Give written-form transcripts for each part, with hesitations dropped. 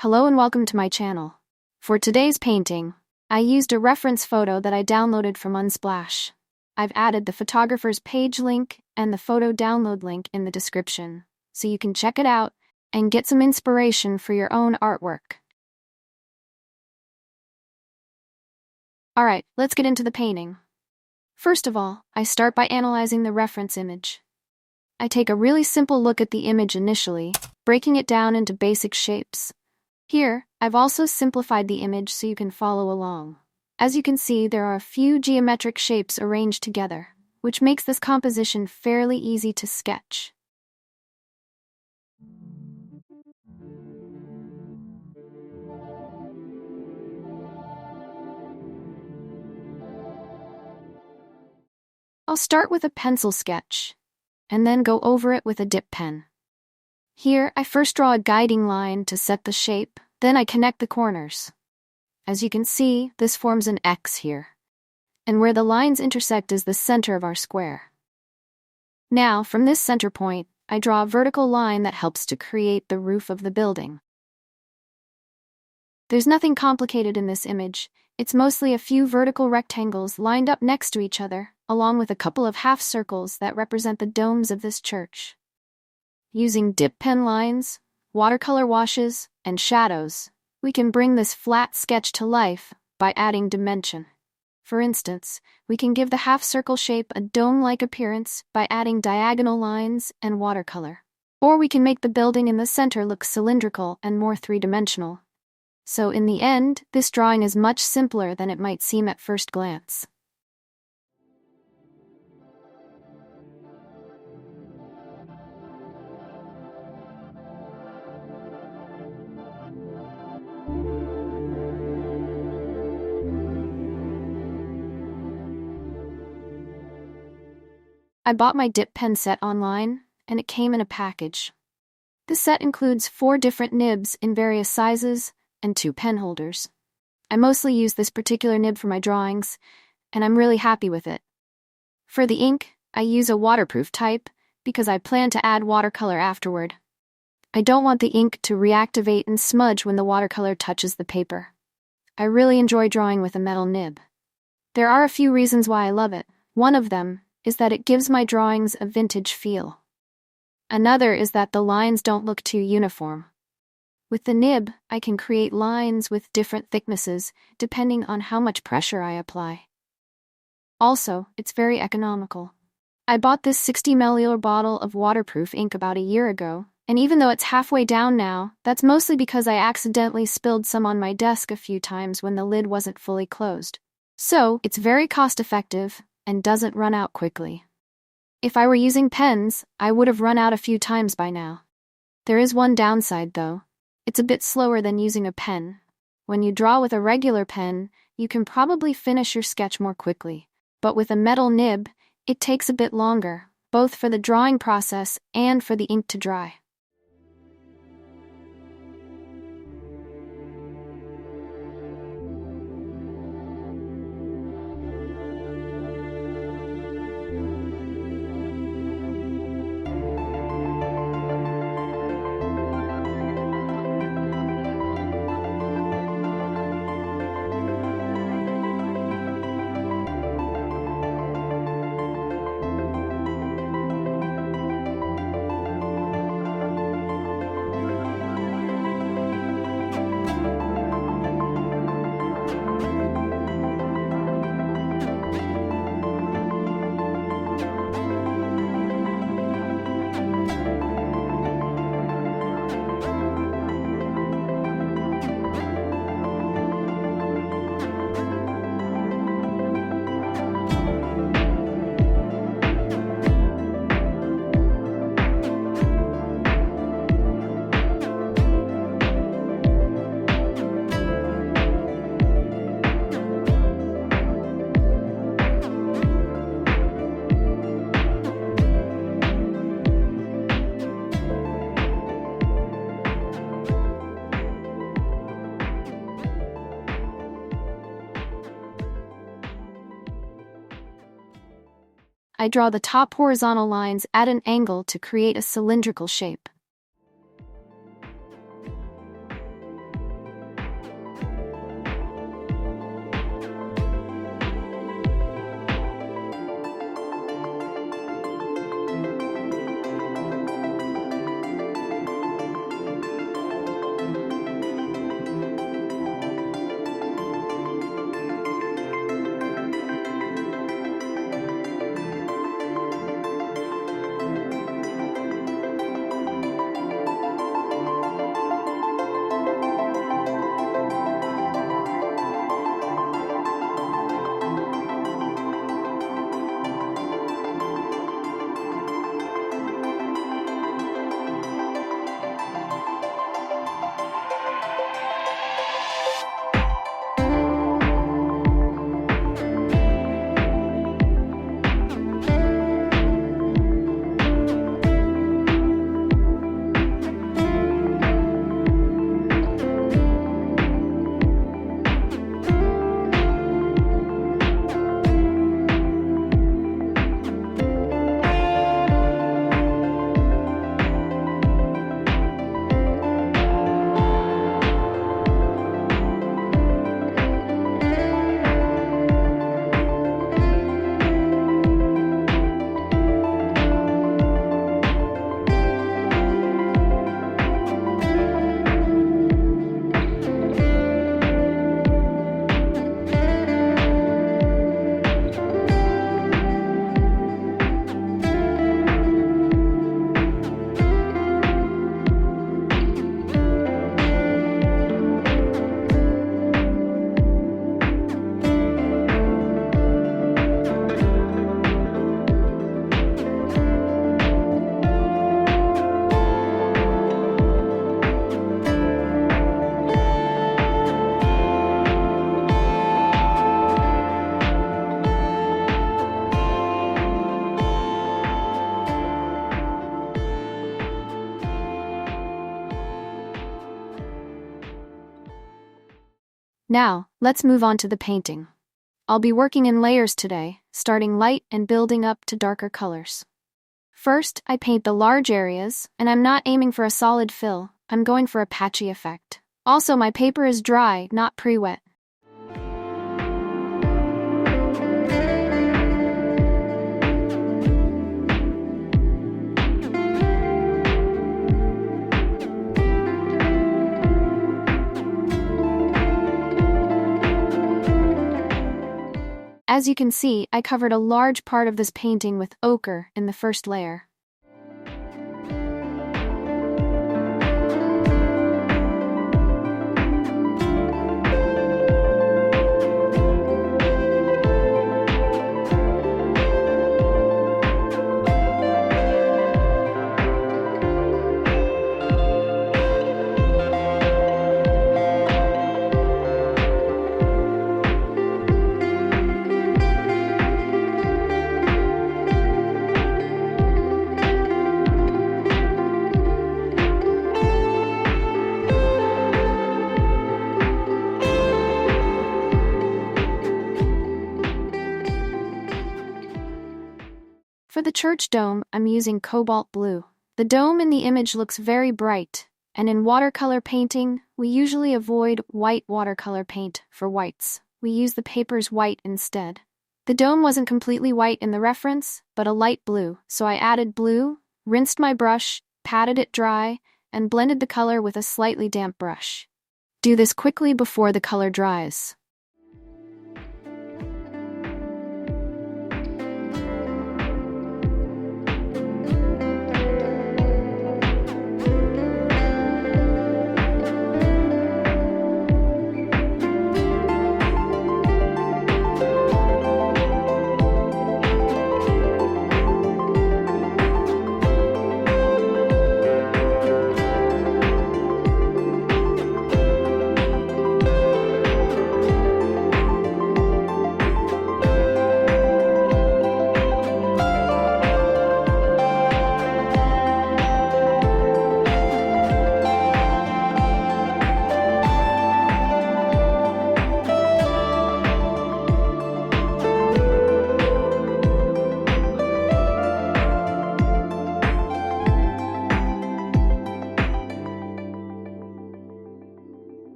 Hello and welcome to my channel. For today's painting, I used a reference photo that I downloaded from Unsplash. I've added the photographer's page link and the photo download link in the description, so you can check it out and get some inspiration for your own artwork. Alright, let's get into the painting. First of all, I start by analyzing the reference image. I take a really simple look at the image initially, breaking it down into basic shapes. Here, I've also simplified the image so you can follow along. As you can see, there are a few geometric shapes arranged together, which makes this composition fairly easy to sketch. I'll start with a pencil sketch, and then go over it with a dip pen. Here, I first draw a guiding line to set the shape, then I connect the corners. As you can see, this forms an X here, and where the lines intersect is the center of our square. Now, from this center point, I draw a vertical line that helps to create the roof of the building. There's nothing complicated in this image. It's mostly a few vertical rectangles lined up next to each other, along with a couple of half circles that represent the domes of this church. Using dip pen lines, watercolor washes, and shadows, we can bring this flat sketch to life by adding dimension. For instance, we can give the half-circle shape a dome-like appearance by adding diagonal lines and watercolor. Or we can make the building in the center look cylindrical and more three-dimensional. So in the end, this drawing is much simpler than it might seem at first glance. I bought my dip pen set online, and it came in a package. This set includes 4 different nibs in various sizes and 2 pen holders. I mostly use this particular nib for my drawings, and I'm really happy with it. For the ink, I use a waterproof type because I plan to add watercolor afterward. I don't want the ink to reactivate and smudge when the watercolor touches the paper. I really enjoy drawing with a metal nib. There are a few reasons why I love it. One of them is that it gives my drawings a vintage feel. Another is that the lines don't look too uniform. With the nib, I can create lines with different thicknesses depending on how much pressure I apply. Also, it's very economical. I bought this 60 ml bottle of waterproof ink about a year ago, and even though it's halfway down now, that's mostly because I accidentally spilled some on my desk a few times when the lid wasn't fully closed. So, it's very cost-effective and doesn't run out quickly. If I were using pens, I would have run out a few times by now. There is one downside, though. It's a bit slower than using a pen. When you draw with a regular pen, you can probably finish your sketch more quickly. But with a metal nib, it takes a bit longer, both for the drawing process and for the ink to dry. I draw the top horizontal lines at an angle to create a cylindrical shape. Now, let's move on to the painting. I'll be working in layers today, starting light and building up to darker colors. First, I paint the large areas, and I'm not aiming for a solid fill, I'm going for a patchy effect. Also, my paper is dry, not pre-wet. As you can see, I covered a large part of this painting with ochre in the first layer. For the church dome, I'm using cobalt blue. The dome in the image looks very bright, and in watercolor painting, we usually avoid white watercolor paint for whites. We use the paper's white instead. The dome wasn't completely white in the reference, but a light blue, so I added blue, rinsed my brush, patted it dry, and blended the color with a slightly damp brush. Do this quickly before the color dries.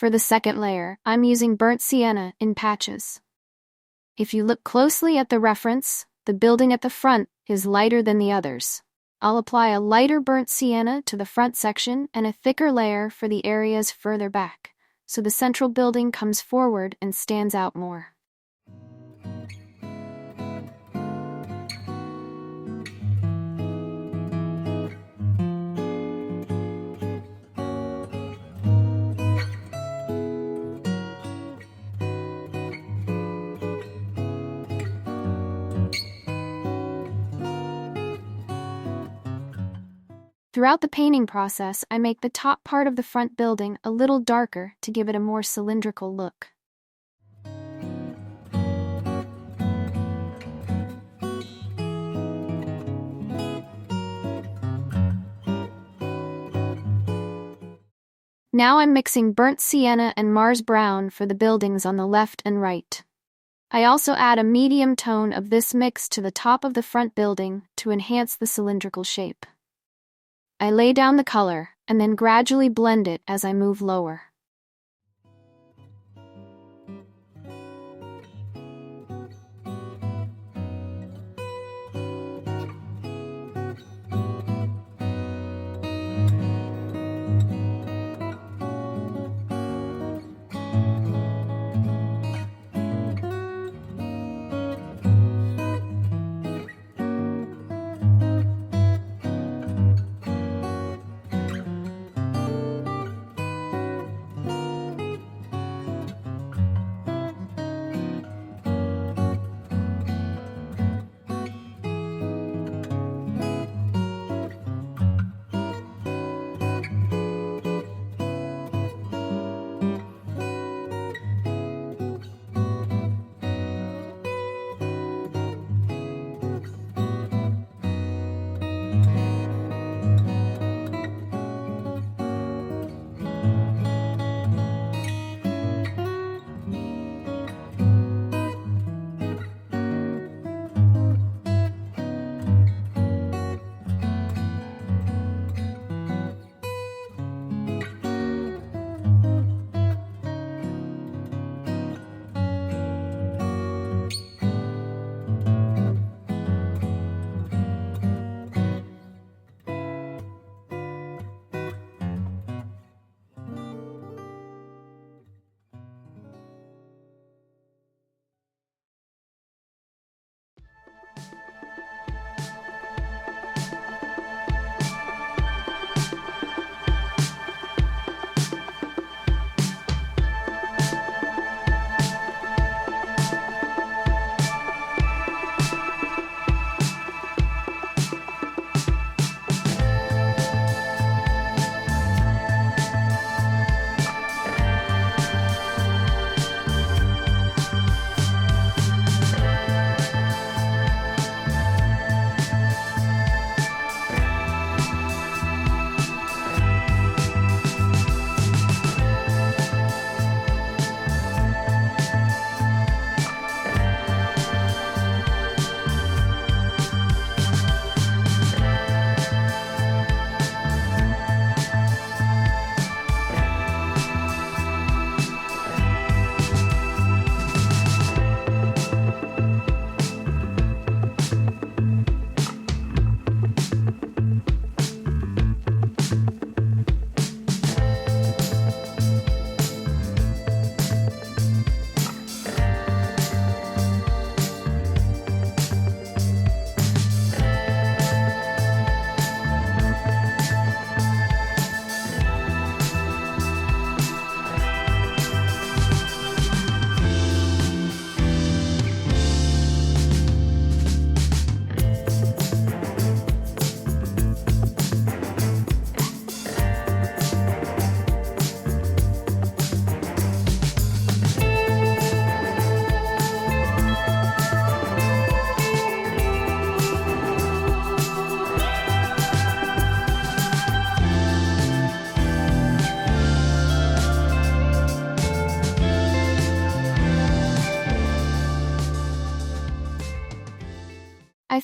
For the second layer, I'm using burnt sienna in patches. If you look closely at the reference, the building at the front is lighter than the others. I'll apply a lighter burnt sienna to the front section and a thicker layer for the areas further back, so the central building comes forward and stands out more. Throughout the painting process, I make the top part of the front building a little darker to give it a more cylindrical look. Now I'm mixing burnt sienna and Mars brown for the buildings on the left and right. I also add a medium tone of this mix to the top of the front building to enhance the cylindrical shape. I lay down the color and then gradually blend it as I move lower.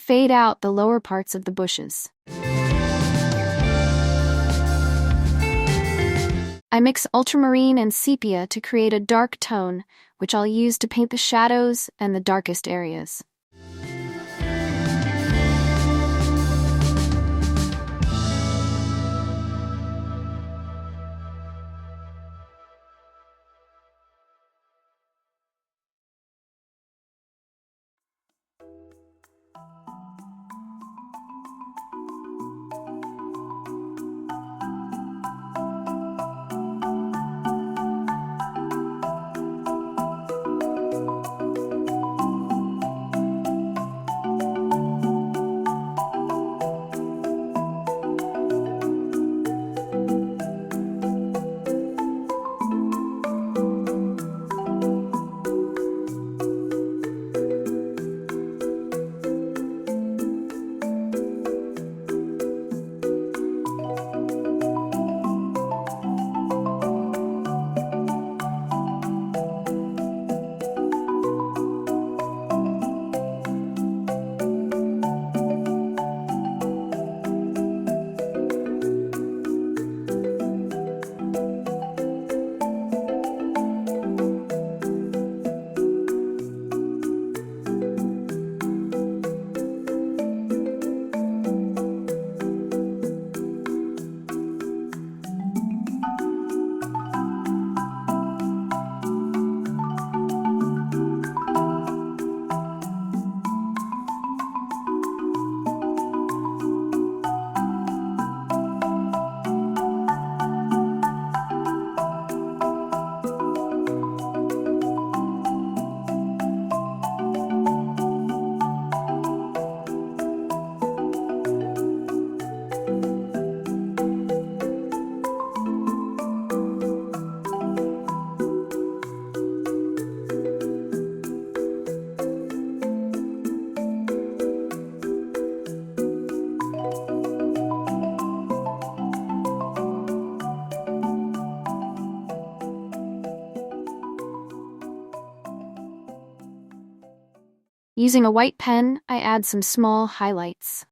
fade out the lower parts of the bushes. I mix ultramarine and sepia to create a dark tone, which I'll use to paint the shadows and the darkest areas. Using a white pen, I add some small highlights.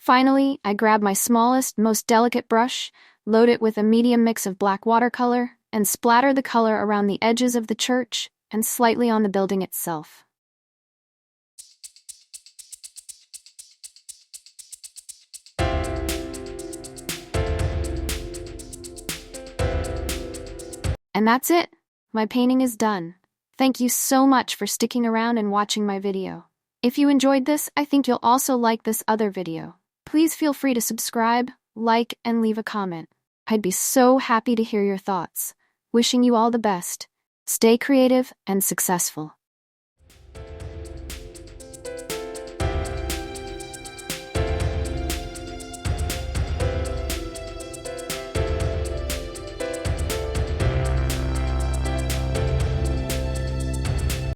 Finally, I grab my smallest, most delicate brush, load it with a medium mix of black watercolor, and splatter the color around the edges of the church and slightly on the building itself. And that's it. My painting is done. Thank you so much for sticking around and watching my video. If you enjoyed this, I think you'll also like this other video. Please feel free to subscribe, like, and leave a comment. I'd be so happy to hear your thoughts. Wishing you all the best. Stay creative and successful.